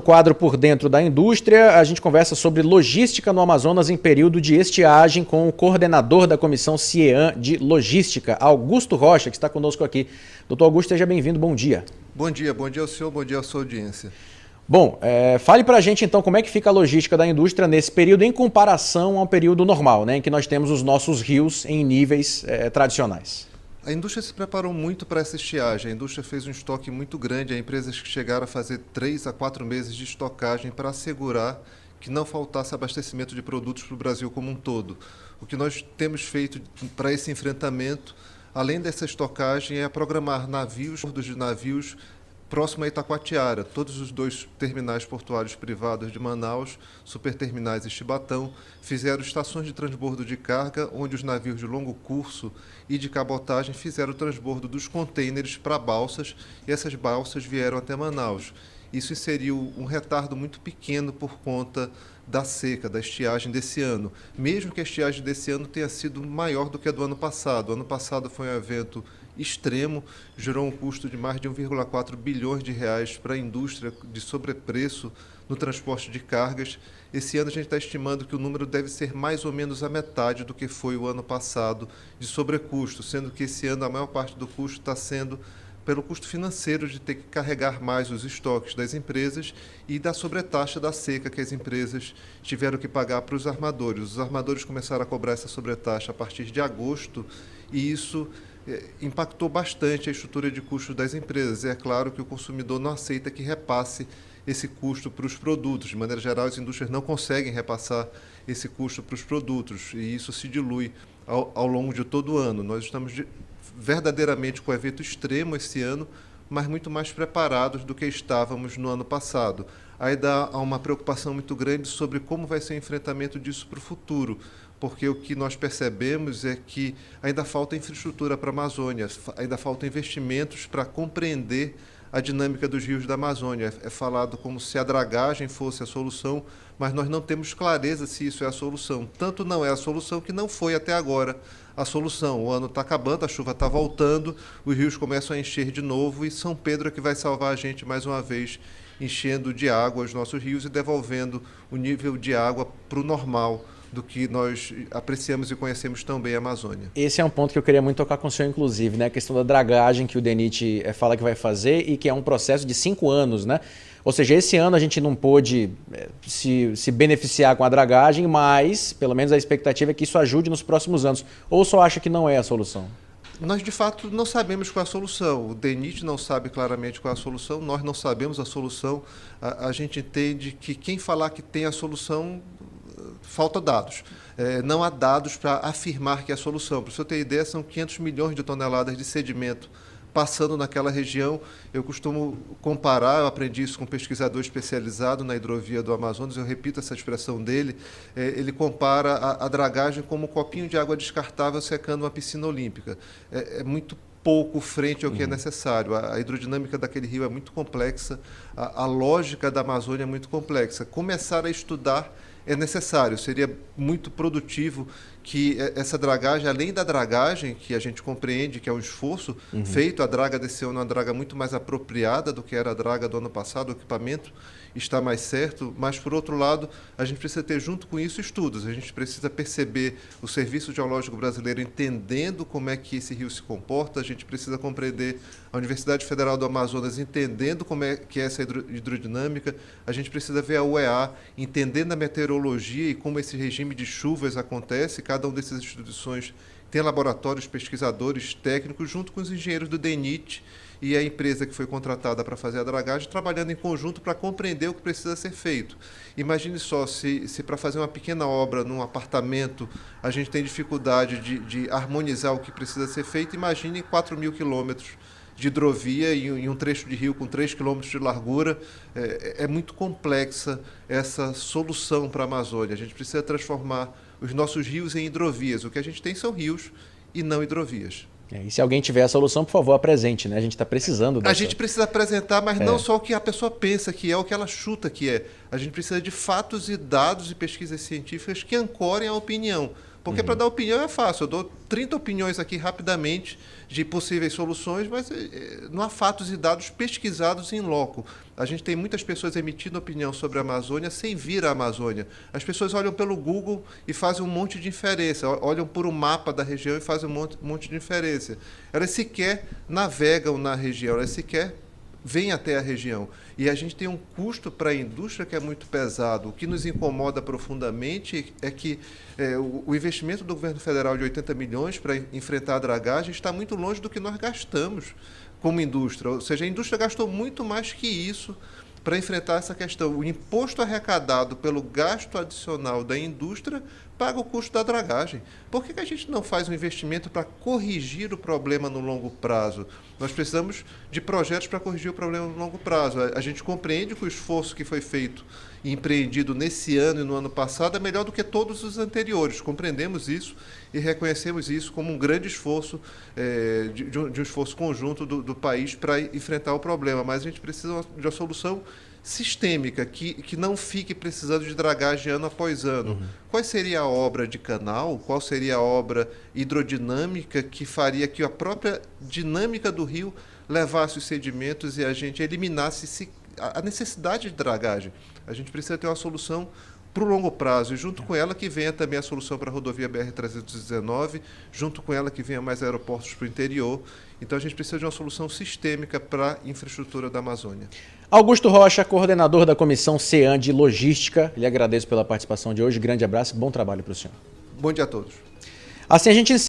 No quadro Por Dentro da Indústria, a gente conversa sobre logística no Amazonas em período de estiagem com o coordenador da Comissão CIEAN de Logística, Augusto Rocha, que está conosco aqui. Doutor Augusto, seja bem-vindo, bom dia. Bom dia ao senhor, bom dia à sua audiência. Bom, fale para a gente então como é que fica a logística da indústria nesse período em comparação ao período normal, né, em que nós temos os nossos rios em níveis tradicionais. A indústria se preparou muito para essa estiagem. A indústria fez um estoque muito grande. Há empresas que chegaram a fazer 3 a 4 meses de estocagem para assegurar que não faltasse abastecimento de produtos para o Brasil como um todo. O que nós temos feito para esse enfrentamento, além dessa estocagem, é programar navios próximo a Itacoatiara. Todos os 2 terminais portuários privados de Manaus, Superterminais e Chibatão, fizeram estações de transbordo de carga, onde os navios de longo curso e de cabotagem fizeram o transbordo dos contêineres para balsas, e essas balsas vieram até Manaus. Isso inseriu um retardo muito pequeno por conta da seca, da estiagem desse ano. Mesmo que a estiagem desse ano tenha sido maior do que a do ano passado. O ano passado foi um evento extremo, gerou um custo de mais de 1,4 bilhões de reais para a indústria de sobrepreço no transporte de cargas. Esse ano a gente está estimando que o número deve ser mais ou menos a metade do que foi o ano passado de sobrecusto, sendo que esse ano a maior parte do custo está sendo pelo custo financeiro de ter que carregar mais os estoques das empresas e da sobretaxa da seca que as empresas tiveram que pagar para os armadores. Os armadores começaram a cobrar essa sobretaxa a partir de agosto e isso impactou bastante a estrutura de custos das empresas. É claro que o consumidor não aceita que repasse esse custo para os produtos. De maneira geral, as indústrias não conseguem repassar esse custo para os produtos e isso se dilui ao longo de todo o ano. Nós estamos verdadeiramente com o evento extremo esse ano, mas muito mais preparados do que estávamos no ano passado. Ainda há uma preocupação muito grande sobre como vai ser o enfrentamento disso para o futuro, porque o que nós percebemos é que ainda falta infraestrutura para a Amazônia, ainda faltam investimentos para compreender a dinâmica dos rios da Amazônia. É falado como se a dragagem fosse a solução, mas nós não temos clareza se isso é a solução. Tanto não é a solução que não foi até agora a solução. O ano está acabando, a chuva está voltando, os rios começam a encher de novo e São Pedro é que vai salvar a gente mais uma vez, enchendo de água os nossos rios e devolvendo o nível de água para o normal do que nós apreciamos e conhecemos tão bem a Amazônia. Esse é um ponto que eu queria muito tocar com o senhor, inclusive, né? A questão da dragagem que o DENIT fala que vai fazer e que é um processo de 5 anos, né? Ou seja, esse ano a gente não pôde se beneficiar com a dragagem, mas pelo menos a expectativa é que isso ajude nos próximos anos. Ou só acha que não é a solução? Nós, de fato, não sabemos qual é a solução. O DENIT não sabe claramente qual é a solução, nós não sabemos a solução. A gente entende que quem falar que tem a solução, falta dados. Não há dados para afirmar que é a solução. Para o senhor ter ideia, são 500 milhões de toneladas de sedimento passando naquela região. Eu costumo comparar, eu aprendi isso com um pesquisador especializado na hidrovia do Amazonas, eu repito essa expressão dele, ele compara a dragagem como um copinho de água descartável secando uma piscina olímpica. É muito pouco frente ao que é necessário. A hidrodinâmica daquele rio é muito complexa, a lógica da Amazônia é muito complexa. Começar a estudar é necessário, seria muito produtivo que essa dragagem, além da dragagem, que a gente compreende que é um esforço feito, a draga desse ano é uma draga muito mais apropriada do que era a draga do ano passado, o equipamento está mais certo, mas, por outro lado, a gente precisa ter junto com isso estudos, a gente precisa perceber o Serviço Geológico Brasileiro entendendo como é que esse rio se comporta, a gente precisa compreender a Universidade Federal do Amazonas entendendo como é que é essa hidrodinâmica, a gente precisa ver a UEA entendendo a meteorologia e como esse regime de chuvas acontece. Cada uma dessas instituições tem laboratórios, pesquisadores, técnicos, junto com os engenheiros do DENIT e a empresa que foi contratada para fazer a dragagem, trabalhando em conjunto para compreender o que precisa ser feito. Imagine só, se para fazer uma pequena obra num apartamento a gente tem dificuldade de harmonizar o que precisa ser feito, imagine 4.000 quilômetros de hidrovia em um trecho de rio com 3 quilômetros de largura. É muito complexa essa solução para a Amazônia. A gente precisa transformar os nossos rios em hidrovias. O que a gente tem são rios e não hidrovias. E se alguém tiver a solução, por favor, apresente, né? A gente está precisando dessa... A gente precisa apresentar, mas não só o que a pessoa pensa que é, o que ela chuta que é. A gente precisa de fatos e dados e pesquisas científicas que ancorem a opinião. Porque para dar opinião é fácil, eu dou 30 opiniões aqui rapidamente de possíveis soluções, mas não há fatos e dados pesquisados em loco. A gente tem muitas pessoas emitindo opinião sobre a Amazônia sem vir à Amazônia. As pessoas olham pelo Google e fazem um monte de inferência, olham por um mapa da região e fazem um monte de inferência. Elas sequer navegam na região, elas sequer vêm até a região. E a gente tem um custo para a indústria que é muito pesado. O que nos incomoda profundamente é que o investimento do governo federal de 80 milhões para enfrentar a dragagem está muito longe do que nós gastamos como indústria. Ou seja, a indústria gastou muito mais que isso para enfrentar essa questão. O imposto arrecadado pelo gasto adicional da indústria paga o custo da dragagem. Por que a gente não faz um investimento para corrigir o problema no longo prazo? Nós precisamos de projetos para corrigir o problema no longo prazo. A gente compreende que o esforço que foi feito e empreendido nesse ano e no ano passado é melhor do que todos os anteriores. Compreendemos isso e reconhecemos isso como um grande esforço, de um esforço conjunto do país para enfrentar o problema. Mas a gente precisa de uma solução sistêmica, que não fique precisando de dragagem ano após ano. Qual seria a obra de canal? Qual seria a obra hidrodinâmica que faria que a própria dinâmica do rio levasse os sedimentos e a gente eliminasse a necessidade de dragagem? A gente precisa ter uma solução para o longo prazo, e junto com ela que venha também a solução para a rodovia BR-319, junto com ela que venha mais aeroportos para o interior. Então a gente precisa de uma solução sistêmica para a infraestrutura da Amazônia. Augusto Rocha, coordenador da Comissão CEAM de Logística, lhe agradeço pela participação de hoje, grande abraço e bom trabalho para o senhor. Bom dia a todos. Assim a gente